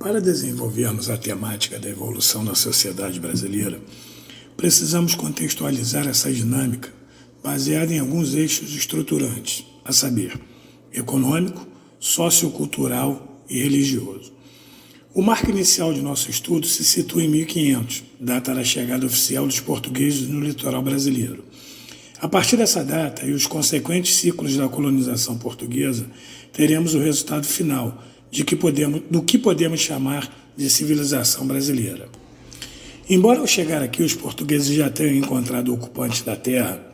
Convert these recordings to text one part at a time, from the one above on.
Para desenvolvermos a temática da evolução da sociedade brasileira, precisamos contextualizar essa dinâmica baseada em alguns eixos estruturantes, a saber, econômico, sociocultural e religioso. O marco inicial de nosso estudo se situa em 1500, data da chegada oficial dos portugueses no litoral brasileiro. A partir dessa data e os consequentes ciclos da colonização portuguesa, teremos o resultado final do que podemos chamar de civilização brasileira. Embora ao chegar aqui os portugueses já tenham encontrado ocupantes da terra,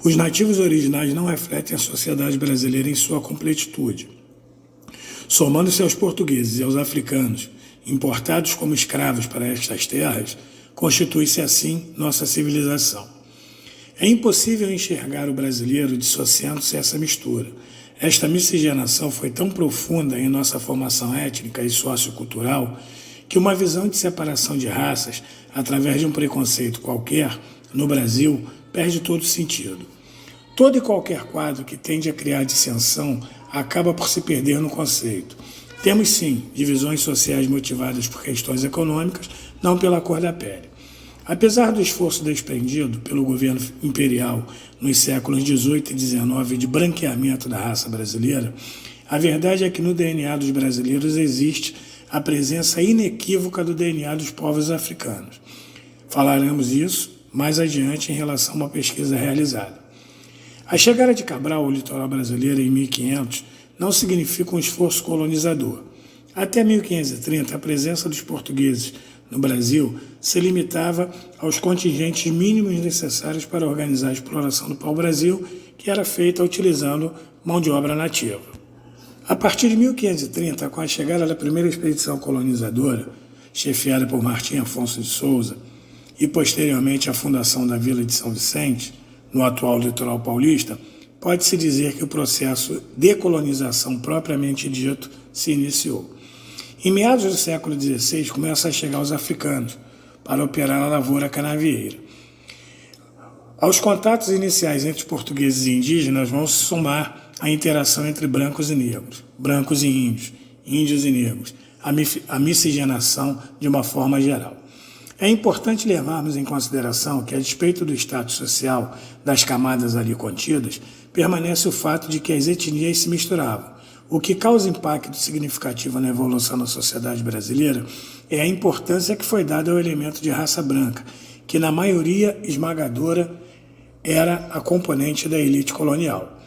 os nativos originais não refletem a sociedade brasileira em sua completitude. Somando-se aos portugueses e aos africanos, importados como escravos para estas terras, constitui-se assim nossa civilização. É impossível enxergar o brasileiro dissociando-se dessa mistura. Esta miscigenação foi tão profunda em nossa formação étnica e sociocultural que uma visão de separação de raças, através de um preconceito qualquer, no Brasil, perde todo sentido. Todo e qualquer quadro que tende a criar dissensão acaba por se perder no conceito. Temos sim divisões sociais motivadas por questões econômicas, não pela cor da pele. Apesar do esforço desprendido pelo governo imperial nos séculos XVIII e XIX de branqueamento da raça brasileira, a verdade é que no DNA dos brasileiros existe a presença inequívoca do DNA dos povos africanos. Falaremos isso mais adiante em relação a uma pesquisa realizada. A chegada de Cabral ao litoral brasileiro em 1500 não significa um esforço colonizador. Até 1530, a presença dos portugueses no Brasil se limitava aos contingentes mínimos necessários para organizar a exploração do pau-brasil, que era feita utilizando mão de obra nativa. A partir de 1530, com a chegada da primeira expedição colonizadora, chefiada por Martim Afonso de Souza, e posteriormente a fundação da Vila de São Vicente, no atual litoral paulista, pode-se dizer que o processo de colonização propriamente dito se iniciou. Em meados do século XVI, começam a chegar os africanos para operar na lavoura canavieira. Aos contatos iniciais entre portugueses e indígenas vão se somar a interação entre brancos e negros, brancos e índios, índios e negros, a miscigenação de uma forma geral. É importante levarmos em consideração que, a despeito do status social das camadas ali contidas, permanece o fato de que as etnias se misturavam. O que causa impacto significativo na evolução da sociedade brasileira é a importância que foi dada ao elemento de raça branca, que na maioria esmagadora era a componente da elite colonial.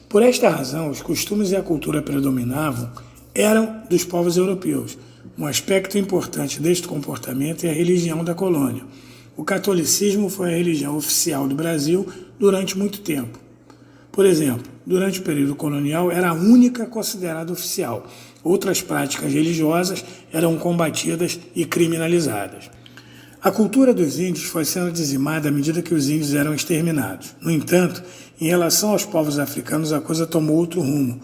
Por esta razão, os costumes e a cultura predominavam eram dos povos europeus. Um aspecto importante deste comportamento é a religião da colônia. O catolicismo foi a religião oficial do Brasil durante muito tempo. Por exemplo, durante o período colonial era a única considerada oficial. Outras práticas religiosas eram combatidas e criminalizadas. A cultura dos índios foi sendo dizimada à medida que os índios eram exterminados. No entanto, em relação aos povos africanos, a coisa tomou outro rumo.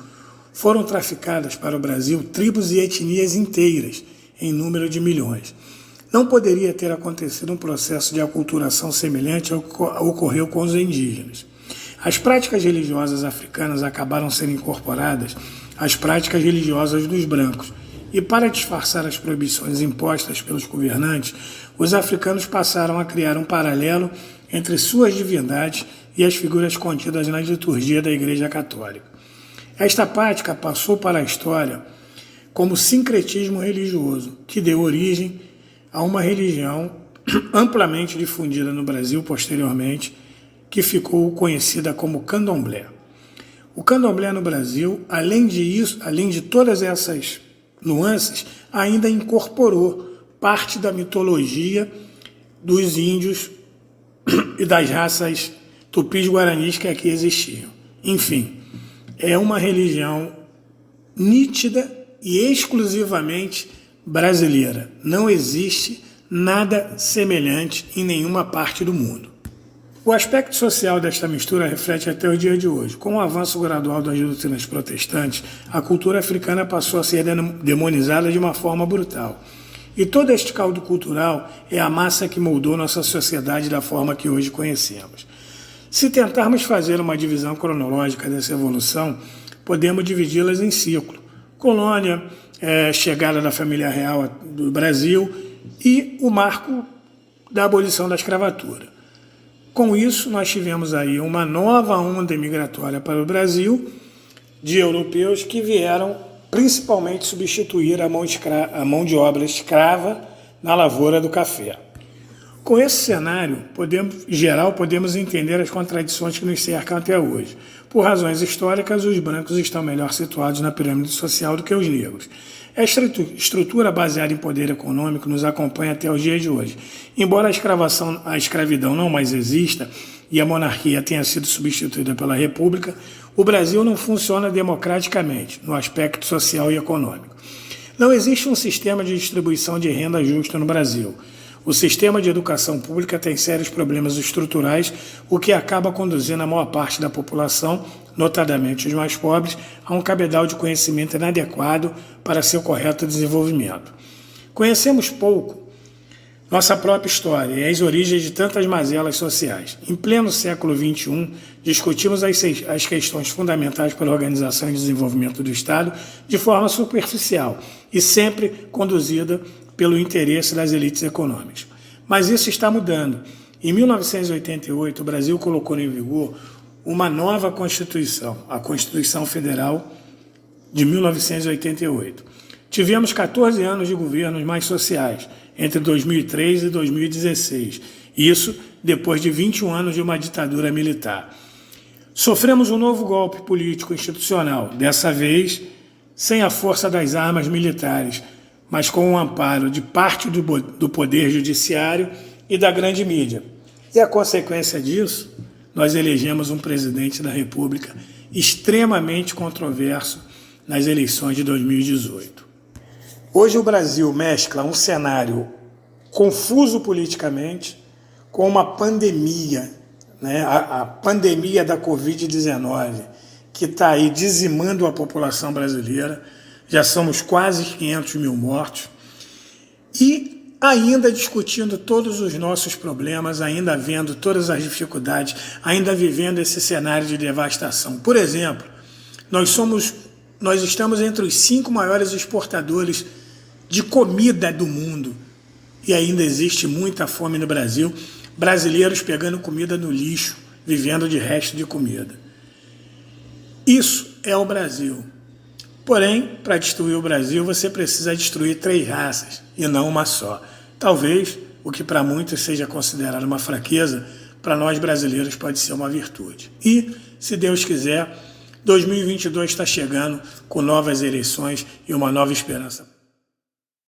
Foram traficadas para o Brasil tribos e etnias inteiras, em número de milhões. Não poderia ter acontecido um processo de aculturação semelhante ao que ocorreu com os indígenas. As práticas religiosas africanas acabaram sendo incorporadas às práticas religiosas dos brancos, e para disfarçar as proibições impostas pelos governantes, os africanos passaram a criar um paralelo entre suas divindades e as figuras contidas na liturgia da Igreja Católica. Esta prática passou para a história como sincretismo religioso, que deu origem a uma religião amplamente difundida no Brasil posteriormente, que ficou conhecida como candomblé. O candomblé no Brasil, além de todas essas nuances, ainda incorporou parte da mitologia dos índios e das raças tupis-guaranis que aqui existiam. Enfim, é uma religião nítida e exclusivamente brasileira. Não existe nada semelhante em nenhuma parte do mundo. O aspecto social desta mistura reflete até o dia de hoje. Com o avanço gradual das doutrinas protestantes, a cultura africana passou a ser demonizada de uma forma brutal. E todo este caldo cultural é a massa que moldou nossa sociedade da forma que hoje conhecemos. Se tentarmos fazer uma divisão cronológica dessa evolução, podemos dividi-las em ciclo: colônia, chegada da família real do Brasil e o marco da abolição da escravatura. Com isso, nós tivemos aí uma nova onda imigratória para o Brasil de europeus que vieram principalmente substituir a mão de obra escrava na lavoura do café. Com esse cenário geral, podemos entender as contradições que nos cercam até hoje. Por razões históricas, os brancos estão melhor situados na pirâmide social do que os negros. Esta estrutura baseada em poder econômico nos acompanha até os dias de hoje. Embora a escravidão não mais exista e a monarquia tenha sido substituída pela república, o Brasil não funciona democraticamente no aspecto social e econômico. Não existe um sistema de distribuição de renda justo no Brasil. O sistema de educação pública tem sérios problemas estruturais, o que acaba conduzindo a maior parte da população, notadamente os mais pobres, a um cabedal de conhecimento inadequado para seu correto desenvolvimento. Conhecemos pouco nossa própria história e as origens de tantas mazelas sociais. Em pleno século XXI, discutimos as questões fundamentais para a organização e desenvolvimento do Estado de forma superficial e sempre conduzida pelo interesse das elites econômicas. Mas isso está mudando. Em 1988, o Brasil colocou em vigor uma nova Constituição, a Constituição Federal de 1988. Tivemos 14 anos de governos mais sociais, entre 2003 e 2016. Isso depois de 21 anos de uma ditadura militar. Sofremos um novo golpe político institucional, dessa vez sem a força das armas militares, mas com o amparo de parte do Poder Judiciário e da grande mídia. E a consequência disso, nós elegemos um presidente da República extremamente controverso nas eleições de 2018. Hoje o Brasil mescla um cenário confuso politicamente com uma pandemia, a pandemia da Covid-19, que está aí dizimando a população brasileira. Já somos quase 500 mil mortos, e ainda discutindo todos os nossos problemas, ainda vendo todas as dificuldades, ainda vivendo esse cenário de devastação. Por exemplo, nós estamos entre os 5 maiores exportadores de comida do mundo, e ainda existe muita fome no Brasil, brasileiros pegando comida no lixo, vivendo de resto de comida. Isso é o Brasil. Porém, para destruir o Brasil, você precisa destruir 3 raças, e não uma só. Talvez, o que para muitos seja considerado uma fraqueza, para nós brasileiros pode ser uma virtude. E, se Deus quiser, 2022 está chegando com novas eleições e uma nova esperança.